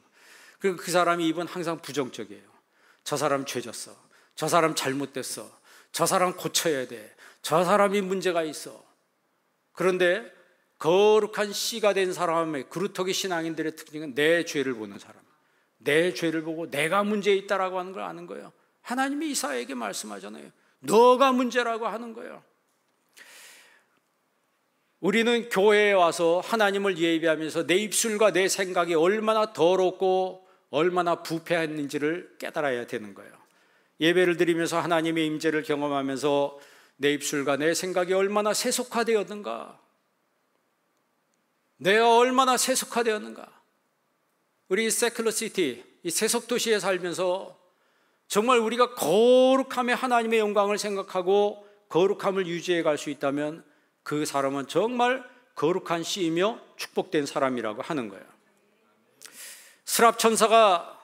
그리고 그 사람의 입은 항상 부정적이에요. 저 사람 죄졌어. 저 사람 잘못됐어. 저 사람 고쳐야 돼. 저 사람이 문제가 있어. 그런데 거룩한 씨가 된 사람의 그루터기 신앙인들의 특징은 내 죄를 보는 사람. 내 죄를 보고 내가 문제에 있다라고 하는 걸 아는 거예요. 하나님이 이사야에게 말씀하잖아요. 너가 문제라고 하는 거예요. 우리는 교회에 와서 하나님을 예배하면서 내 입술과 내 생각이 얼마나 더럽고 얼마나 부패했는지를 깨달아야 되는 거예요. 예배를 드리면서 하나님의 임재를 경험하면서 내 입술과 내 생각이 얼마나 세속화되었는가, 내가 얼마나 세속화되었는가. 우리 세큘러시티, 이 세속도시에 살면서 정말 우리가 거룩함에 하나님의 영광을 생각하고 거룩함을 유지해 갈 수 있다면 그 사람은 정말 거룩한 씨이며 축복된 사람이라고 하는 거예요. 스랍 천사가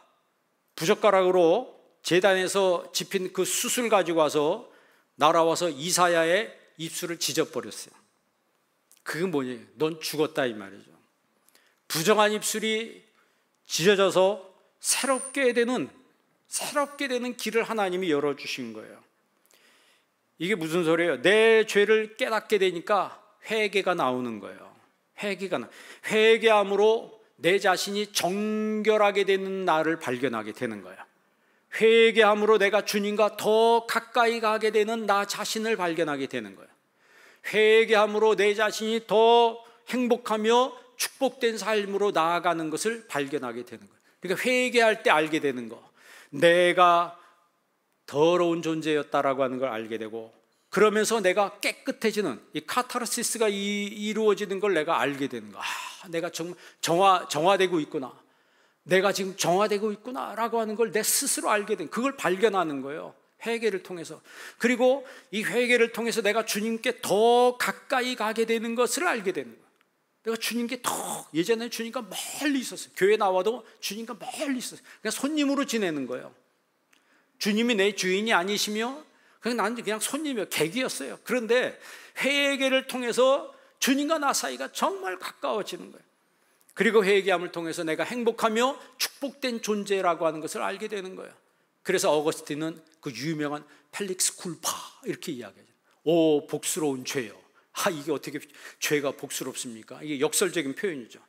부젓가락으로 제단에서 집힌 그 숯을 가지고 와서 날아와서 이사야의 입술을 찢어버렸어요. 그게 뭐냐? 넌 죽었다 이 말이죠. 부정한 입술이 지어져서 새롭게 되는 길을 하나님이 열어주신 거예요. 이게 무슨 소리예요? 내 죄를 깨닫게 되니까 회개가 나오는 거예요. 회개함으로 내 자신이 정결하게 되는 나를 발견하게 되는 거예요. 회개함으로 내가 주님과 더 가까이 가게 되는 나 자신을 발견하게 되는 거예요. 회개함으로 내 자신이 더 행복하며 축복된 삶으로 나아가는 것을 발견하게 되는 거예요. 그러니까 회개할 때 알게 되는 거, 내가 더러운 존재였다라고 하는 걸 알게 되고, 그러면서 내가 깨끗해지는 이 카타르시스가 이루어지는 걸 내가 알게 되는 거. 내가 정말 정화되고 있구나, 내가 지금 정화되고 있구나 라고 하는 걸 내 스스로 알게 된, 그걸 발견하는 거예요, 회개를 통해서. 그리고 이 회개를 통해서 내가 주님께 더 가까이 가게 되는 것을 알게 되는 거예요. 내가 주님께 더, 예전에 주님과 멀리 있었어요. 교회 나와도 주님과 멀리 있었어요. 그냥 손님으로 지내는 거예요. 주님이 내 주인이 아니시며 나는 그냥 손님이요, 객이었어요. 그런데 회개를 통해서 주님과 나 사이가 정말 가까워지는 거예요. 그리고 회개함을 통해서 내가 행복하며 축복된 존재라고 하는 것을 알게 되는 거예요. 그래서 어거스틴은 그 유명한 펠릭스 쿨파 이렇게 이야기하죠. 오 복스러운 죄요. 이게 어떻게 죄가 복스럽습니까? 이게 역설적인 표현이죠.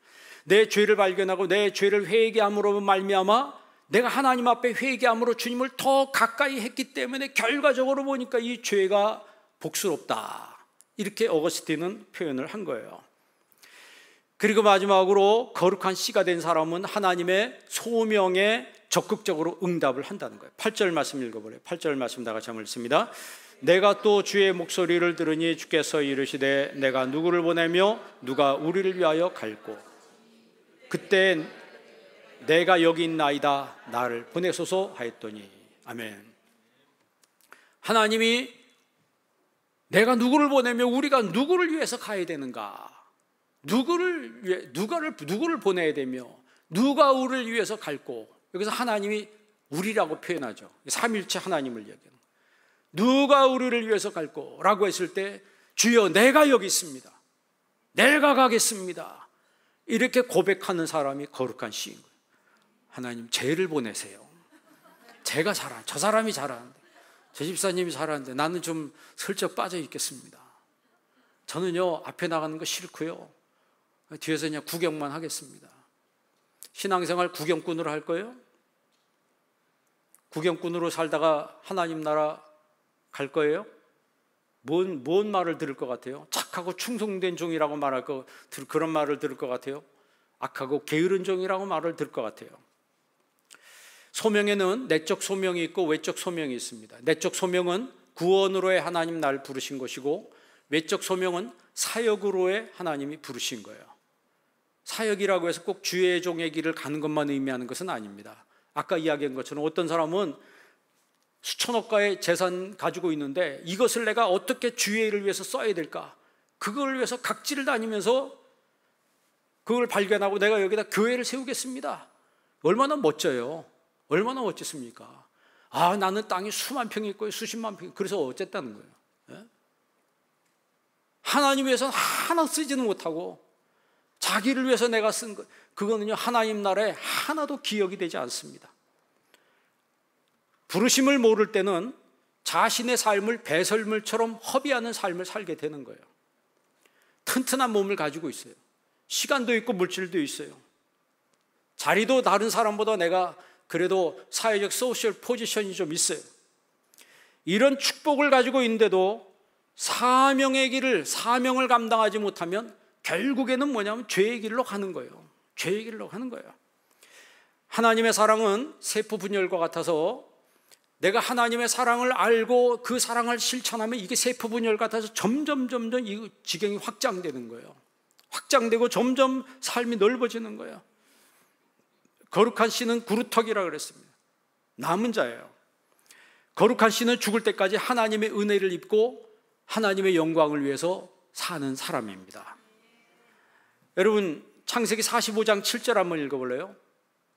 내 죄를 발견하고 내 죄를 회개함으로 말미암아 내가 하나님 앞에 회개함으로 주님을 더 가까이 했기 때문에 결과적으로 보니까 이 죄가 복스럽다, 이렇게 어거스틴은 표현을 한 거예요. 그리고 마지막으로 거룩한 씨가 된 사람은 하나님의 소명에 적극적으로 응답을 한다는 거예요. 8절 말씀 읽어보래요. 8절 말씀 다 같이 한번 읽습니다. 내가 또 주의 목소리를 들으니 주께서 이르시되 내가 누구를 보내며 누가 우리를 위하여 갈꼬. 그때 내가 여기 있나이다, 나를 보내소서 하였더니. 아멘. 하나님이 내가 누구를 보내며 우리가 누구를 위해서 가야 되는가, 누구를 보내야 되며 누가 우리를 위해서 갈꼬. 여기서 하나님이 우리라고 표현하죠. 삼일체 하나님을 얘기하는, 누가 우리를 위해서 갈꼬 라고 했을 때 주여 내가 여기 있습니다, 내가 가겠습니다, 이렇게 고백하는 사람이 거룩한 씨인 거예요. 하나님 쟤를 보내세요. 제가 저 사람이 잘하는데, 제 집사님이 잘하는데 나는 좀 슬쩍 빠져 있겠습니다. 저는요 앞에 나가는 거 싫고요, 뒤에서 그냥 구경만 하겠습니다. 신앙생활 구경꾼으로 할 거예요? 구경꾼으로 살다가 하나님 나라 갈 거예요? 뭔 말을 들을 것 같아요? 착하고 충성된 종이라고 말할 그런 말을 들을 것 같아요? 악하고 게으른 종이라고 말을 들을 것 같아요? 소명에는 내적 소명이 있고 외적 소명이 있습니다. 내적 소명은 구원으로의 하나님 날 부르신 것이고, 외적 소명은 사역으로의 하나님이 부르신 거예요. 사역이라고 해서 꼭 주의 종의 길을 가는 것만 의미하는 것은 아닙니다. 아까 이야기한 것처럼 어떤 사람은 수천억가의 재산 가지고 있는데 이것을 내가 어떻게 주의 일을 위해서 써야 될까, 그걸 위해서 각지를 다니면서 그걸 발견하고 내가 여기다 교회를 세우겠습니다. 얼마나 멋져요. 얼마나 멋졌습니까? 나는 땅이 수만 평이 있고 수십만 평이, 그래서 어쨌다는 거예요. 예? 하나님 위해서는 하나 쓰지는 못하고 자기를 위해서 내가 쓴 것, 그거는요 하나님 나라에 하나도 기억이 되지 않습니다. 부르심을 모를 때는 자신의 삶을 배설물처럼 허비하는 삶을 살게 되는 거예요. 튼튼한 몸을 가지고 있어요. 시간도 있고 물질도 있어요. 자리도 다른 사람보다 내가 그래도 사회적 소셜 포지션이 좀 있어요. 이런 축복을 가지고 있는데도 사명을 감당하지 못하면 결국에는 뭐냐면 죄의 길로 가는 거예요. 죄의 길로 가는 거예요. 하나님의 사랑은 세포 분열과 같아서 내가 하나님의 사랑을 알고 그 사랑을 실천하면 이게 세포 분열 같아서 점점 이 지경이 확장되는 거예요. 확장되고 점점 삶이 넓어지는 거예요. 거룩한 씨는 구루터기라 그랬습니다. 남은 자예요. 거룩한 씨는 죽을 때까지 하나님의 은혜를 입고 하나님의 영광을 위해서 사는 사람입니다. 여러분 창세기 45장 7절 한번 읽어볼래요?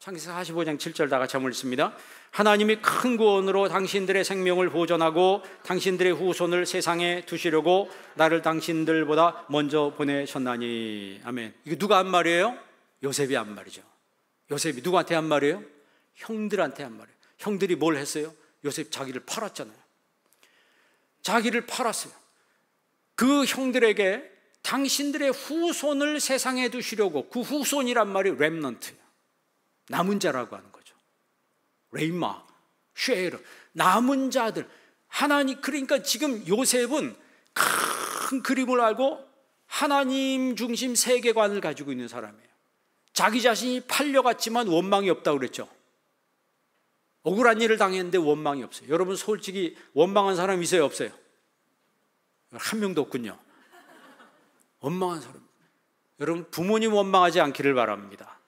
창세기 45장 7절 다 같이 한번 읽습니다. 하나님이 큰 구원으로 당신들의 생명을 보존하고 당신들의 후손을 세상에 두시려고 나를 당신들보다 먼저 보내셨나니. 아멘. 이거 누가 한 말이에요? 요셉이 한 말이죠. 요셉이 누구한테 한 말이에요? 형들한테 한 말이에요. 형들이 뭘 했어요? 요셉 자기를 팔았잖아요. 자기를 팔았어요. 그 형들에게 당신들의 후손을 세상에 두시려고, 그 후손이란 말이 렘넌트, 남은 자라고 하는 거죠. 레이마, 쉐르, 남은 자들. 하나님, 그러니까 지금 요셉은 큰 그림을 알고 하나님 중심 세계관을 가지고 있는 사람이에요. 자기 자신이 팔려갔지만 원망이 없다고 그랬죠. 억울한 일을 당했는데 원망이 없어요. 여러분 솔직히 원망한 사람 있어요, 없어요? 한 명도 없군요. 원망한 사람. 여러분 부모님 원망하지 않기를 바랍니다.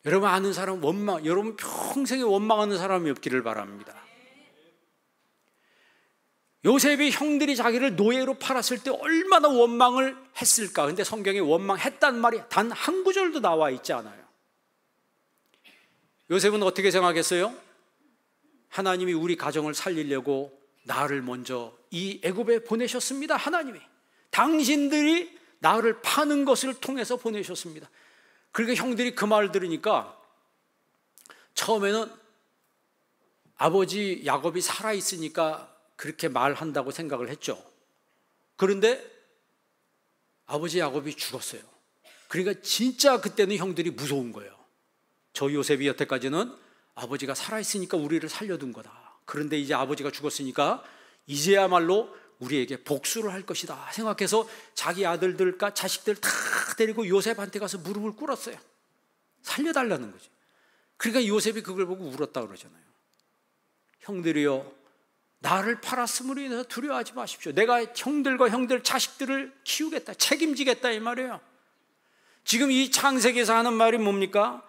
여러분 아는 사람 원망, 여러분 평생에 원망하는 사람이 없기를 바랍니다. 요셉이 형들이 자기를 노예로 팔았을 때 얼마나 원망을 했을까. 근데 성경에 원망했단 말이 단 한 구절도 나와 있지 않아요. 요셉은 어떻게 생각했어요? 하나님이 우리 가정을 살리려고 나를 먼저 이 애굽에 보내셨습니다. 하나님이 당신들이 나를 파는 것을 통해서 보내셨습니다. 그러니까 형들이 그 말을 들으니까 처음에는 아버지 야곱이 살아있으니까 그렇게 말한다고 생각을 했죠. 그런데 아버지 야곱이 죽었어요. 그러니까 진짜 그때는 형들이 무서운 거예요. 저 요셉이 여태까지는 아버지가 살아있으니까 우리를 살려둔 거다. 그런데 이제 아버지가 죽었으니까 이제야말로 우리에게 복수를 할 것이다 생각해서 자기 아들들과 자식들 다 데리고 요셉한테 가서 무릎을 꿇었어요. 살려달라는 거지. 그러니까 요셉이 그걸 보고 울었다 그러잖아요. 형들이여, 나를 팔았음으로 인해서 두려워하지 마십시오. 내가 형들과 형들 자식들을 키우겠다, 책임지겠다 이 말이에요. 지금 이 창세기에서 하는 말이 뭡니까?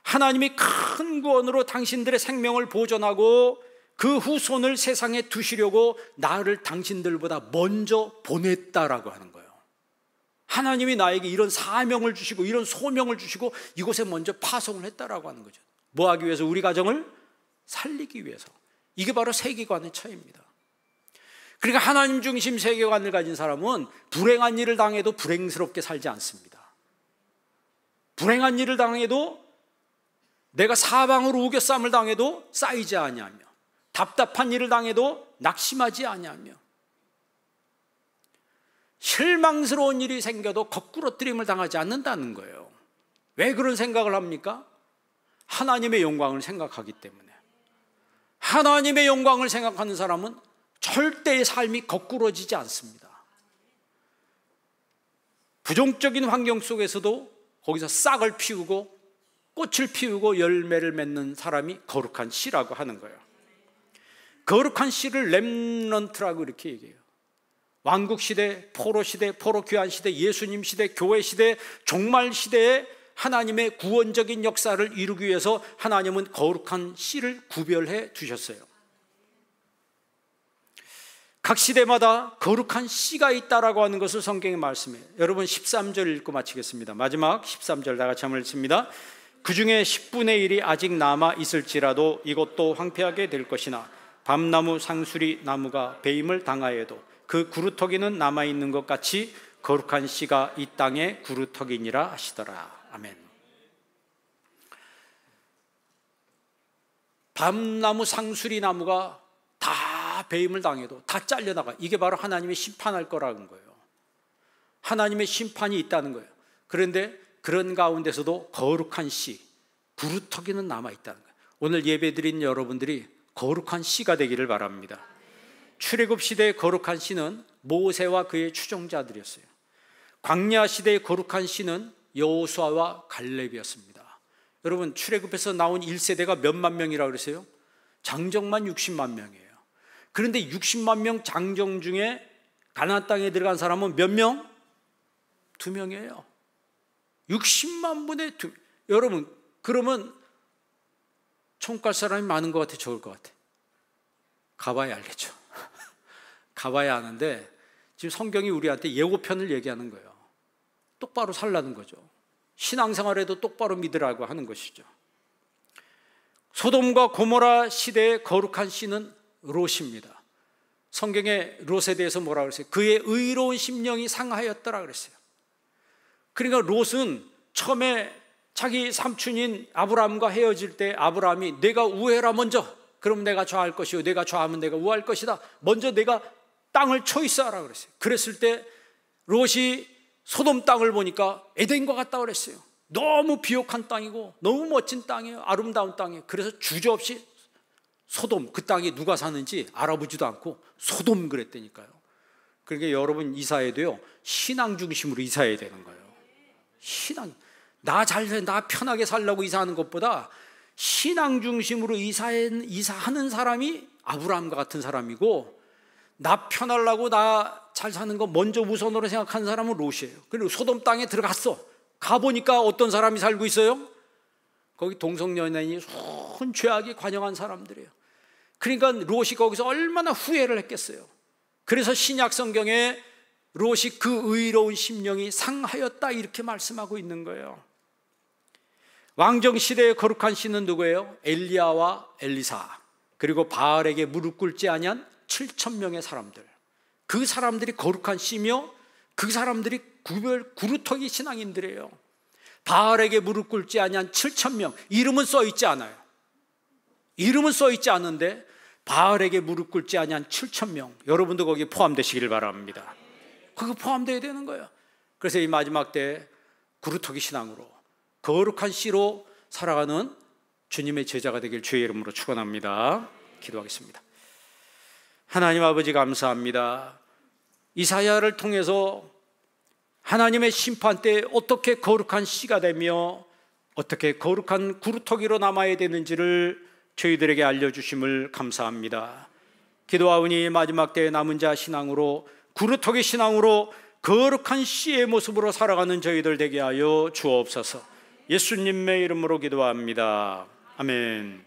하나님이 큰 구원으로 당신들의 생명을 보존하고 그 후손을 세상에 두시려고 나를 당신들보다 먼저 보냈다라고 하는 거예요. 하나님이 나에게 이런 사명을 주시고 이런 소명을 주시고 이곳에 먼저 파송을 했다라고 하는 거죠. 뭐 하기 위해서? 우리 가정을 살리기 위해서. 이게 바로 세계관의 차이입니다. 그러니까 하나님 중심 세계관을 가진 사람은 불행한 일을 당해도 불행스럽게 살지 않습니다. 불행한 일을 당해도, 내가 사방으로 우겨쌈을 당해도 쌓이지 아니하며, 답답한 일을 당해도 낙심하지 아니하며, 실망스러운 일이 생겨도 거꾸러뜨림을 당하지 않는다는 거예요. 왜 그런 생각을 합니까? 하나님의 영광을 생각하기 때문에. 하나님의 영광을 생각하는 사람은 절대의 삶이 거꾸러지지 않습니다. 부정적인 환경 속에서도 거기서 싹을 피우고 꽃을 피우고 열매를 맺는 사람이 거룩한 씨라고 하는 거예요. 거룩한 씨를 렘넌트라고 이렇게 얘기해요. 왕국시대, 포로시대, 포로교환시대, 예수님 시대, 교회 시대, 종말 시대에 하나님의 구원적인 역사를 이루기 위해서 하나님은 거룩한 씨를 구별해 두셨어요. 각 시대마다 거룩한 씨가 있다라고 하는 것을 성경에 말씀해요. 여러분 13절 읽고 마치겠습니다. 마지막 13절 다 같이 한번 읽습니다. 그 중에 10분의 1이 아직 남아 있을지라도 이것도 황폐하게 될 것이나 밤나무 상수리 나무가 배임을 당하여도 그 구루터기는 남아있는 것 같이 거룩한 씨가 이 땅에 구루터기니라 하시더라. 아멘. 밤나무 상수리 나무가 다 배임을 당해도 다 잘려나가. 이게 바로 하나님의 심판할 거라는 거예요. 하나님의 심판이 있다는 거예요. 그런데 그런 가운데서도 거룩한 씨, 구루터기는 남아있다는 거예요. 오늘 예배드린 여러분들이 거룩한 씨가 되기를 바랍니다. 출애굽 시대의 거룩한 씨는 모세와 그의 추종자들이었어요. 광야 시대의 거룩한 씨는 여호수아와 갈렙이었습니다. 여러분 출애굽에서 나온 1세대가 몇만 명이라고 그랬어요? 장정만 60만 명이에요. 그런데 60만 명 장정 중에 가나안 땅에 들어간 사람은 몇 명? 2명이에요. 60만 분의 2. 여러분 그러면 총갈 사람이 많은 것 같아, 적을 것 같아? 가봐야 알겠죠. 가봐야 아는데 지금 성경이 우리한테 예고편을 얘기하는 거예요. 똑바로 살라는 거죠. 신앙생활에도 똑바로 믿으라고 하는 것이죠. 소돔과 고모라 시대의 거룩한 씨는 롯입니다. 성경에 롯에 대해서 뭐라고 그랬어요? 그의 의로운 심령이 상하였더라 그랬어요. 그러니까 롯은 처음에 자기 삼촌인 아브라함과 헤어질 때 아브라함이 내가 우해라 먼저, 그럼 내가 좌할 것이요 내가 좌하면 내가 우할 것이다, 먼저 내가 땅을 초이스하라 그랬어요. 그랬을 때 롯이 소돔 땅을 보니까 에덴과 같다 그랬어요. 너무 비옥한 땅이고 너무 멋진 땅이에요. 아름다운 땅이에요. 그래서 주저없이 소돔, 그 땅이 누가 사는지 알아보지도 않고 소돔 그랬다니까요. 그러니까 여러분 이사해야 돼요. 신앙 중심으로 이사해야 되는 거예요. 신앙, 나 편하게 살라고 이사하는 것보다 신앙 중심으로 이사하는 사람이 아브라함과 같은 사람이고, 나 편하려고 나 잘 사는 거 먼저 우선으로 생각하는 사람은 롯이에요. 그리고 소돔 땅에 들어갔어. 가보니까 어떤 사람이 살고 있어요? 거기 동성연애인이 손죄악에 관영한 사람들이에요. 그러니까 롯이 거기서 얼마나 후회를 했겠어요. 그래서 신약 성경에 롯이 그 의로운 심령이 상하였다 이렇게 말씀하고 있는 거예요. 왕정 시대의 거룩한 씨는 누구예요? 엘리야와 엘리사, 그리고 바알에게 무릎 꿇지 아니한 7,000명의 사람들. 그 사람들이 거룩한 씨며 그 사람들이 구루터기 신앙인들이에요. 바알에게 무릎 꿇지 아니한 7,000명, 이름은 써 있지 않아요. 이름은 써 있지 않은데 바알에게 무릎 꿇지 아니한 7,000명, 여러분도 거기에 포함되시기를 바랍니다. 그거 포함되어야 되는 거예요. 그래서 이 마지막 때 구루터기 신앙으로 거룩한 씨로 살아가는 주님의 제자가 되길 주의 이름으로 축원합니다. 기도하겠습니다. 하나님 아버지 감사합니다. 이사야를 통해서 하나님의 심판 때 어떻게 거룩한 씨가 되며 어떻게 거룩한 구루터기로 남아야 되는지를 저희들에게 알려주심을 감사합니다. 기도하오니 마지막 때에 남은 자 신앙으로, 구루터기 신앙으로 거룩한 씨의 모습으로 살아가는 저희들 되게 하여 주옵소서. 예수님의 이름으로 기도합니다. 아멘.